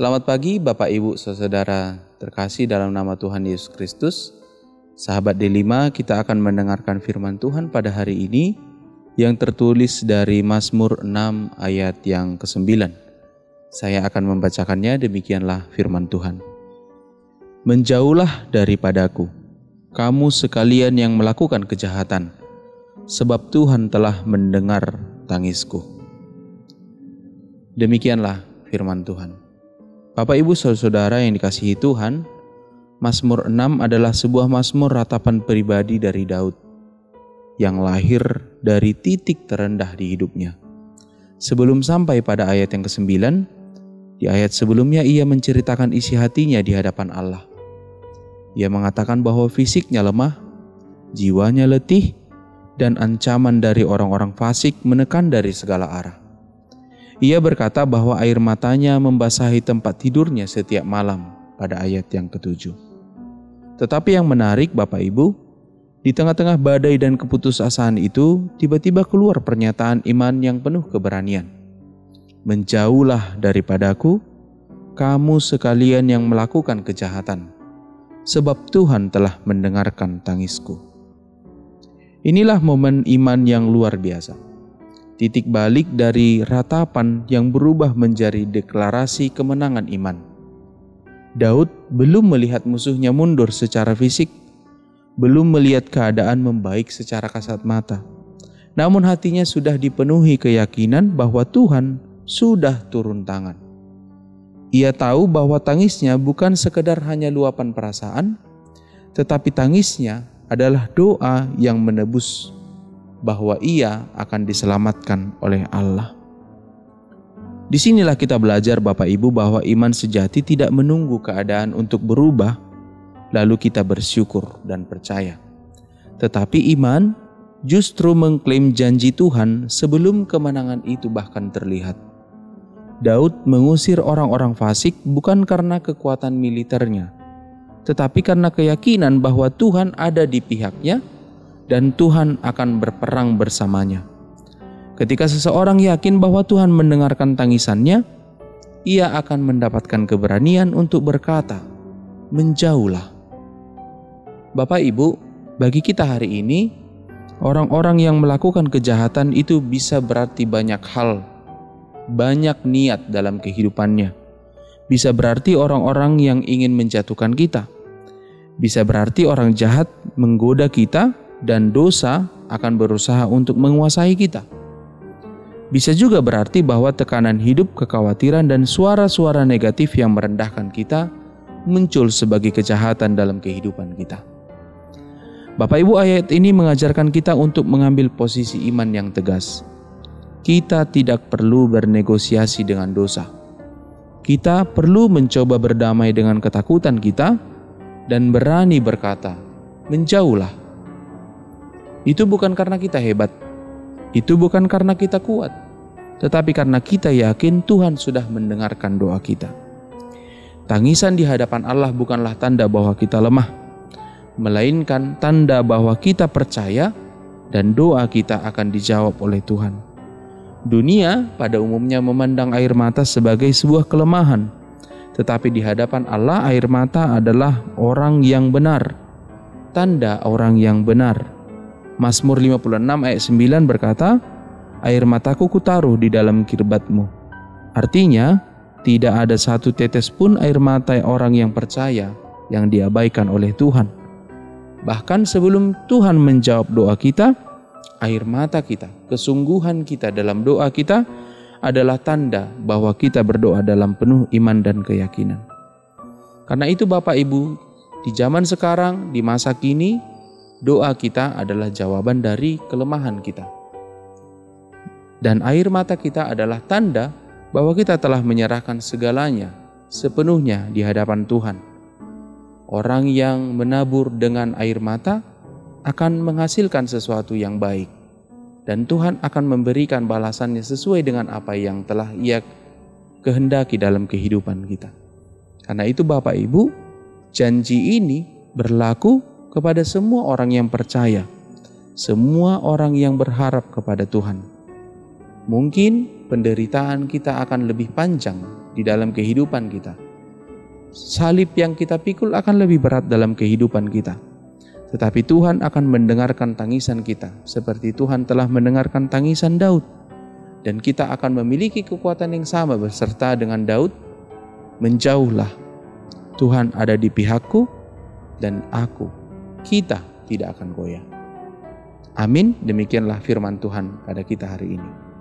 Selamat pagi Bapak Ibu Saudara terkasih dalam nama Tuhan Yesus Kristus. Sahabat D5, kita akan mendengarkan firman Tuhan pada hari ini yang tertulis dari Mazmur 6 ayat yang ke-9. Saya akan membacakannya, demikianlah firman Tuhan. Menjauhlah daripadaku, kamu sekalian yang melakukan kejahatan, sebab Tuhan telah mendengar tangisku. Demikianlah firman Tuhan. Bapak Ibu Saudara yang dikasihi Tuhan, Mazmur 6 adalah sebuah mazmur ratapan pribadi dari Daud yang lahir dari titik terendah di hidupnya. Sebelum sampai pada ayat yang ke-9, di ayat sebelumnya ia menceritakan isi hatinya di hadapan Allah. Ia mengatakan bahwa fisiknya lemah, jiwanya letih, dan ancaman dari orang-orang fasik menekan dari segala arah. Ia berkata bahwa air matanya membasahi tempat tidurnya setiap malam pada ayat yang ke-7. Tetapi yang menarik Bapak Ibu, di tengah-tengah badai dan keputusasaan itu, tiba-tiba keluar pernyataan iman yang penuh keberanian. Menjauhlah daripadaku, kamu sekalian yang melakukan kejahatan, sebab Tuhan telah mendengarkan tangisku. Inilah momen iman yang luar biasa. Titik balik dari ratapan yang berubah menjadi deklarasi kemenangan iman. Daud belum melihat musuhnya mundur secara fisik, belum melihat keadaan membaik secara kasat mata. Namun hatinya sudah dipenuhi keyakinan bahwa Tuhan sudah turun tangan. Ia tahu bahwa tangisnya bukan sekedar hanya luapan perasaan, tetapi tangisnya adalah doa yang menebus bahwa ia akan diselamatkan oleh Allah. Disinilah kita belajar Bapak Ibu bahwa iman sejati tidak menunggu keadaan untuk berubah, lalu kita bersyukur dan percaya. Tetapi iman justru mengklaim janji Tuhan sebelum kemenangan itu bahkan terlihat. Daud mengusir orang-orang fasik bukan karena kekuatan militernya, tetapi karena keyakinan bahwa Tuhan ada di pihaknya dan Tuhan akan berperang bersamanya. Ketika seseorang yakin bahwa Tuhan mendengarkan tangisannya, ia akan mendapatkan keberanian untuk berkata, menjauhlah. Bapak Ibu, bagi kita hari ini, orang-orang yang melakukan kejahatan itu bisa berarti banyak hal, banyak niat dalam kehidupannya. Bisa berarti orang-orang yang ingin menjatuhkan kita. Bisa berarti orang jahat menggoda kita, dan dosa akan berusaha untuk menguasai kita. Bisa juga berarti bahwa tekanan hidup, kekhawatiran, dan suara-suara negatif yang merendahkan kita muncul sebagai kejahatan dalam kehidupan kita. Bapak Ibu, ayat ini mengajarkan kita untuk mengambil posisi iman yang tegas. Kita tidak perlu bernegosiasi dengan dosa. Kita perlu mencoba berdamai dengan ketakutan kita dan berani berkata, menjauhlah. Itu bukan karena kita hebat, itu bukan karena kita kuat, tetapi karena kita yakin Tuhan sudah mendengarkan doa kita. Tangisan di hadapan Allah bukanlah tanda bahwa kita lemah, melainkan tanda bahwa kita percaya dan doa kita akan dijawab oleh Tuhan. Dunia pada umumnya memandang air mata sebagai sebuah kelemahan, tetapi di hadapan Allah air mata adalah orang yang benar, tanda orang yang benar. Mazmur 56 ayat 9 berkata, air mataku kutaruh di dalam kirbatmu. Artinya, tidak ada satu tetes pun air mata orang yang percaya yang diabaikan oleh Tuhan. Bahkan sebelum Tuhan menjawab doa kita, air mata kita, kesungguhan kita dalam doa kita adalah tanda bahwa kita berdoa dalam penuh iman dan keyakinan. Karena itu Bapak Ibu, di zaman sekarang, di masa kini, doa kita adalah jawaban dari kelemahan kita. Dan air mata kita adalah tanda bahwa kita telah menyerahkan segalanya sepenuhnya di hadapan Tuhan. Orang yang menabur dengan air mata akan menghasilkan sesuatu yang baik. Dan Tuhan akan memberikan balasannya sesuai dengan apa yang telah Ia kehendaki dalam kehidupan kita. Karena itu Bapak Ibu, janji ini berlaku kepada semua orang yang percaya, semua orang yang berharap kepada Tuhan. Mungkin penderitaan kita akan lebih panjang di dalam kehidupan kita. Salib yang kita pikul akan lebih berat dalam kehidupan kita. Tetapi Tuhan akan mendengarkan tangisan kita, seperti Tuhan telah mendengarkan tangisan Daud. Dan kita akan memiliki kekuatan yang sama beserta dengan Daud. Menjauhlah, Tuhan ada di pihakku dan kita tidak akan goyah. Amin. Demikianlah firman Tuhan pada kita hari ini.